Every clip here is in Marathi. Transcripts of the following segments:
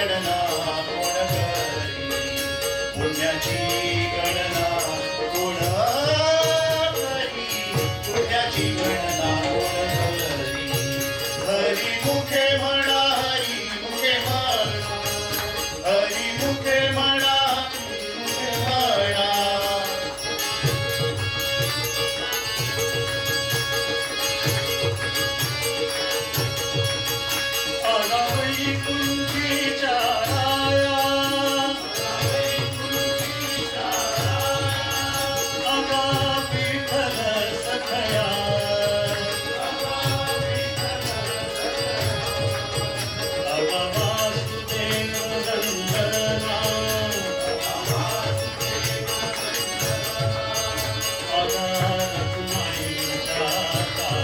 गणना कोण करी, पुण्याची गणना कोण करी, पुण्याची गणना कोण करी. हरी मुखे म्हणा, हरी मुखे म्हणा, हरी मुखे म्हणा, मुखे म्हणा. आगावई कुंजीच्या राया, आगा विठ्ठल सखया, आगा वासुदेव नंदना, आगा रखुमाईच्या काका.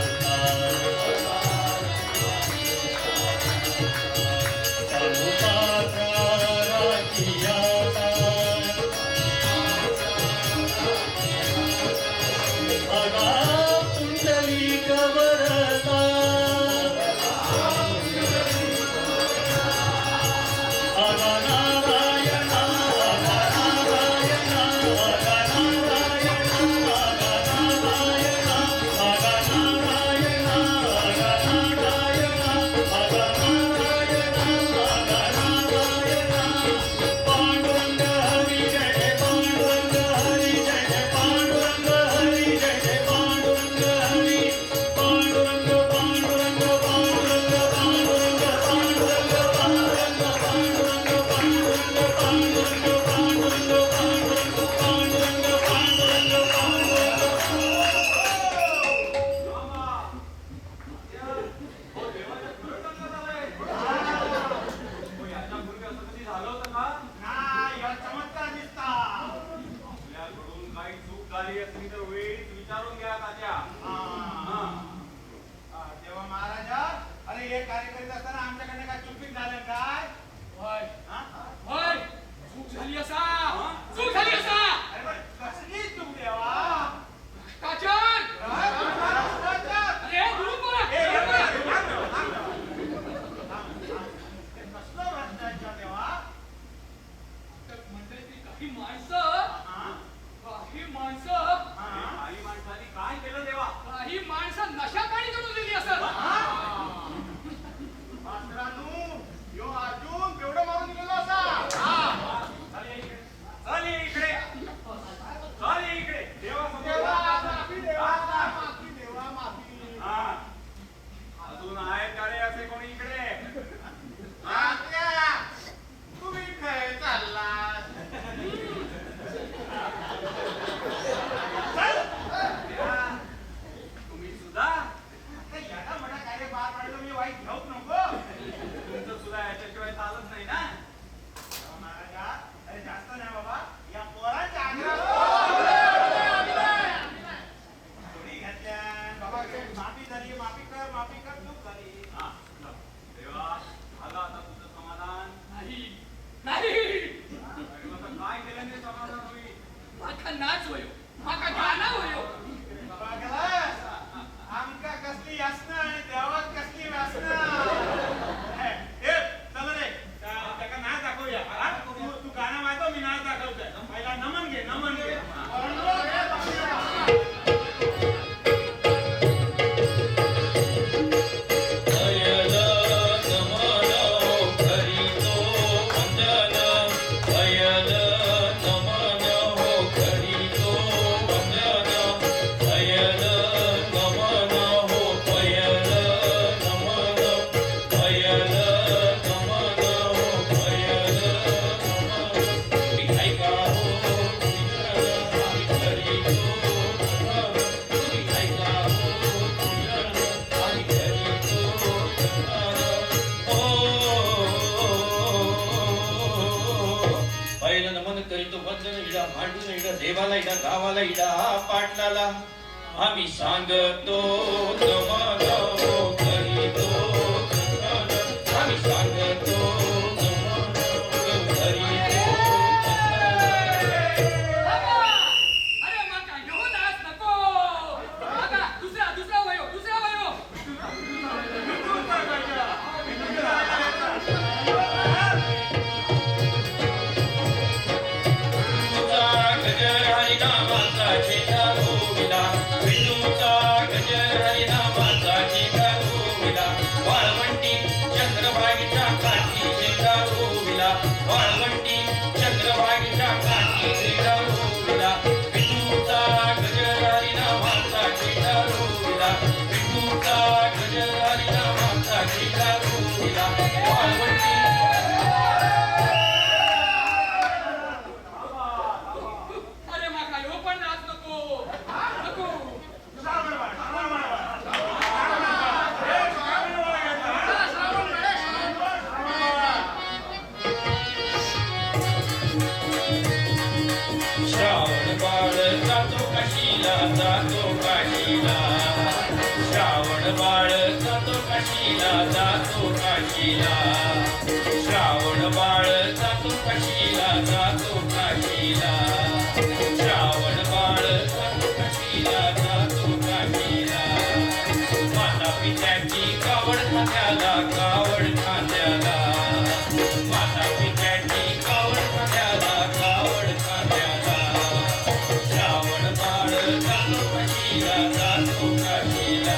तेव्हा महाराजा, अरे हे कार्य करीत असताना आमच्याकडनं काय चुकीत झालं काय? होय होय, चूक झाली असा, चूक झाली असा. अरे पण कसली चूक देवा? काचन, अरे गुरुपरा, कसलं भ्रष्टाचार देवा? म्हणजे ती काही माणसं, काही माणसाने काय केलं देवा? काही माणसं नशा पाणी करून दिली असत. मास्तरांनो, यो अर्जुन केवढं मारून गेलो असा. चल ये इकडे, चल ये इकडे. देवा माफी, देवा माफी. अजून आहेत का रे असे कोणी इकडे? तुम्ही काय चाललात? तुम्ही सुद्धा याला म्हणा काय रे, बार पाडलं मी वाईट घेऊच नको. तुमचं सुद्धा याच्याशिवाय चालत नाही ना महाराजा. अरे जास्त नाही बाबा, या पोरांच्या थोडी घातल्या बाबा. माफी झाली, माफी कर, चूक झाली. देवा, आला आता तुझं समाधान? नाही नाही, अरे आता काय केलं ते समाधान होईल? माका नाच होयो, माका गाणं होयो. बाबा गेला आमका कसली यासना आणि देवात कसली वासना. चल रे, त्याका नाच दाखवूया. तू गाणं वाजव, मी नाच दाखवतोय. पहिला नमन घे, नमन घे. देवाला इडा, गावाला इडा, पाटलाला आम्ही सांगतो नमन हो करीतो, आम्ही सांगतो नमन हो करीतो. अरे माका ह्यो नाच नको. माका दुसरा वयो. हरिनामाचा झेंडा रोविला विष्णूचा गजर हरिनामाचा झेंडा रोविला वाळवंटी चंद्रभागेच्या काठी झेंडा रोविला वाळवंटी चंद्रभागेच्या काठी झेंडा रोविला विष्णूचा गजर हरिनामाचा झेंडा रोविला विष्णूचा गजर हरिनामाचा झेंडा रोविला वाळवंटी अरे माका ह्यो पण नाच नको नको श्रावण बाळ जातो काशीला जातो काशीला श्रावण बाळ जातो काशीला जातो काशीला श्रावण बाळ जातो काशीला जातो काशीला श्रावण बाळ जातो काशीला जातो काशीला माता पित्याची कावड खांद्याला कावड खांद्याला माता पित्याची कावड खांद्याला कावड खांद्याला श्रावण बाळ जातो काशीला जातो काशीला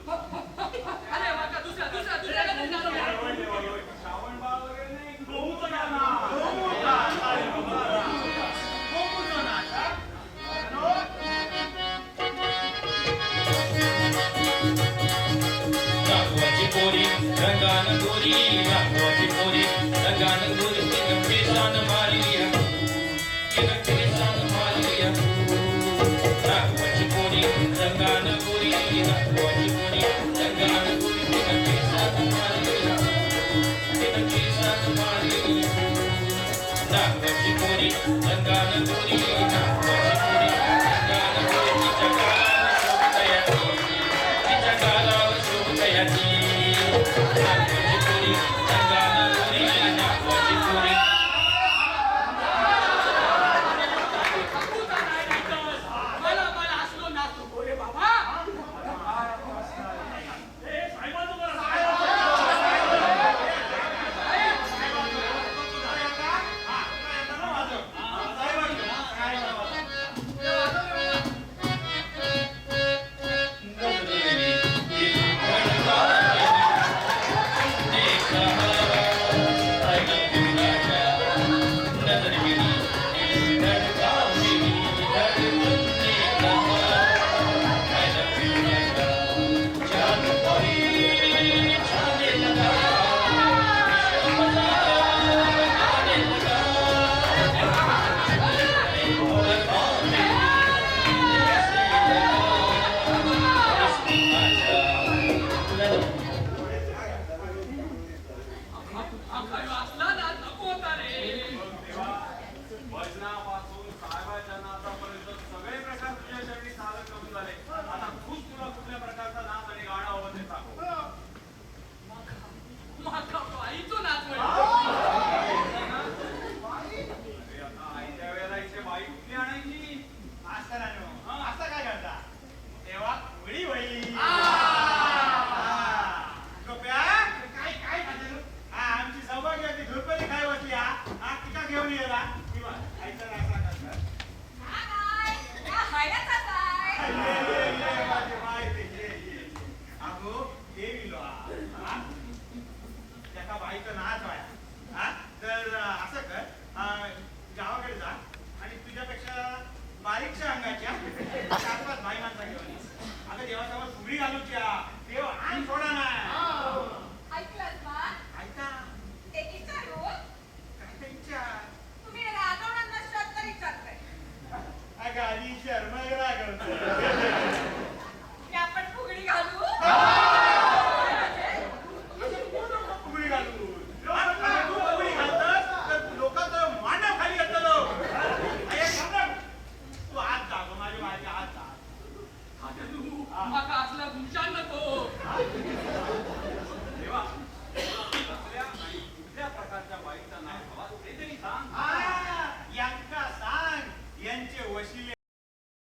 अरे माका दुसऱ्या काहीतरी नाचूया. श्रावण बाळ वगैरे नाही, गोमूचं गाणं. गोमूचं नाच, हा? राघवाची पोरी रंगान गोरी राघवाची पोरी रंगान गोरी तिनं केसान मारिया तिनं केसान मारिया राघवाची पोरी रंगान गोरी राघवाची पोरी रंगान गोरी तिनं केसान मारिया तिनं केसान मारिया राघवाची पोरी रंगान गोरी राघवाची पोरी रंगान गोरी तिच्या गालावर शोभतयाची नागवाची पोरी रंगान गोरी नागवाची पोरी मला मला असलो नाच नको रे बाबा ए, साहेबाचं बरं, आखायो असला